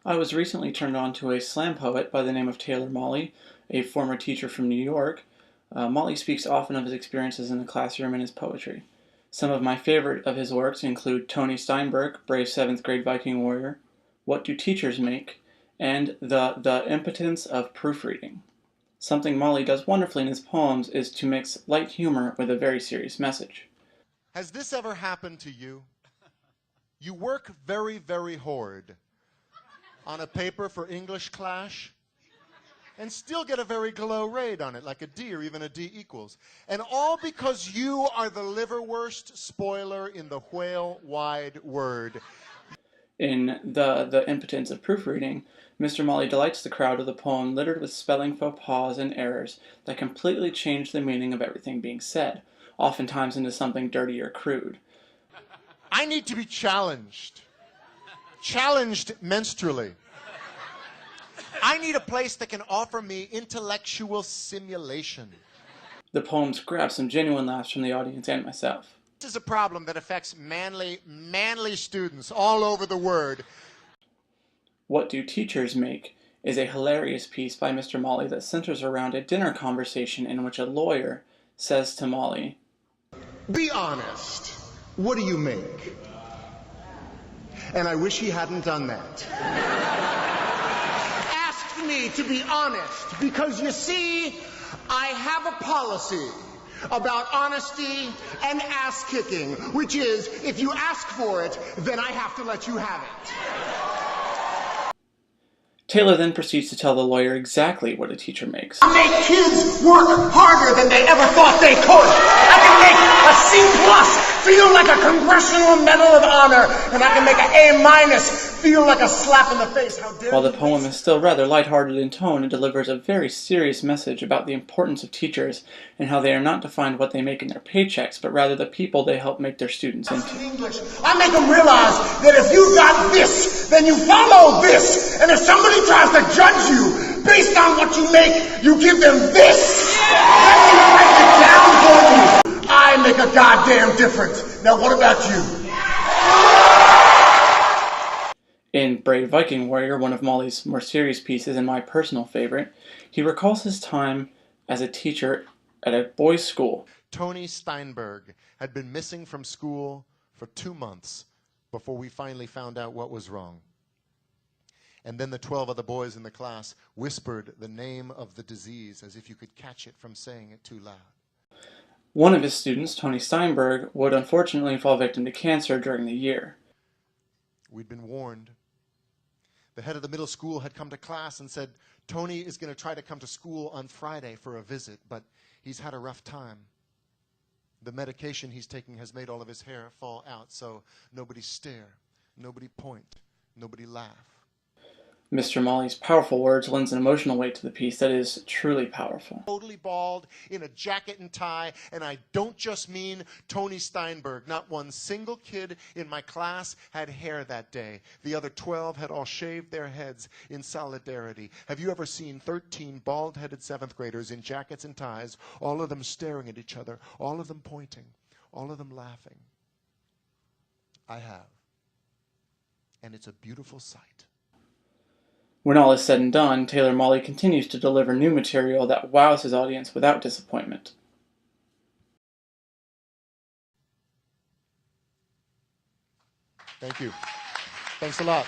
I was recently turned on to a slam poet by the name of Taylor Mali, a former teacher from New York. Mali speaks often of his experiences in the classroom and his poetry. Some of my favorite of his works include Tony Steinberg, Brave Seventh Grade Viking Warrior, What Do Teachers Make, and The Impotence of Proofreading. Something Mali does wonderfully in his poems is to mix light humor with a very serious message. Has this ever happened to you? You work very, very hard on a paper for English class and still get a very low grade on it, like a D or even a D equals. And all because you are the liverwurst spoiler in the whale wide word. In the Impotence of Proofreading, Mr. Mali delights the crowd with a poem littered with spelling faux pas and errors that completely change the meaning of everything being said, oftentimes into something dirty or crude. I need to be challenged. Challenged menstrually. I need a place that can offer me intellectual simulation. The poems grab some genuine laughs from the audience and myself. This is a problem that affects manly students all over the world. What Do Teachers Make is a hilarious piece by Mr. Mali that centers around a dinner conversation in which a lawyer says to Mali, Be honest. What do you make? And I wish he hadn't done that. Asked me to be honest because, you see, I have a policy about honesty and ass-kicking, which is, if you ask for it, then I have to let you have it. Taylor then proceeds to tell the lawyer exactly what a teacher makes. I make kids work harder than they ever thought they could. I can make a C+ feel like a Congressional Medal of Honor, and I can make an A- feel like a slap in the face. How dare While the poem is still rather lighthearted in tone, it delivers a very serious message about the importance of teachers and how they are not defined what they make in their paychecks, but rather the people they help make their students into. English. I make them realize that if you got this, then you follow this, and if somebody tries to judge you based on what you make, you give them this. Then you break it down for you. I make a goddamn difference. Now what about you? In Brave Viking Warrior, one of Mali's more serious pieces and my personal favorite, he recalls his time as a teacher at a boys' school. Tony Steinberg had been missing from school for 2 months before we finally found out what was wrong. And then the 12 other boys in the class whispered the name of the disease as if you could catch it from saying it too loud. One of his students, Tony Steinberg, would unfortunately fall victim to cancer during the year. We'd been warned. The head of the middle school had come to class and said, Tony is going to try to come to school on Friday for a visit, but he's had a rough time. The medication he's taking has made all of his hair fall out, so nobody stare, nobody point, nobody laugh. Mr. Mali's powerful words lends an emotional weight to the piece that is truly powerful. Totally bald, in a jacket and tie, and I don't just mean Tony Steinberg. Not one single kid in my class had hair that day. The other 12 had all shaved their heads in solidarity. Have you ever seen 13 bald-headed 7th graders in jackets and ties, all of them staring at each other, all of them pointing, all of them laughing? I have. And it's a beautiful sight. When all is said and done, Taylor Mali continues to deliver new material that wows his audience without disappointment. Thank you. Thanks a lot.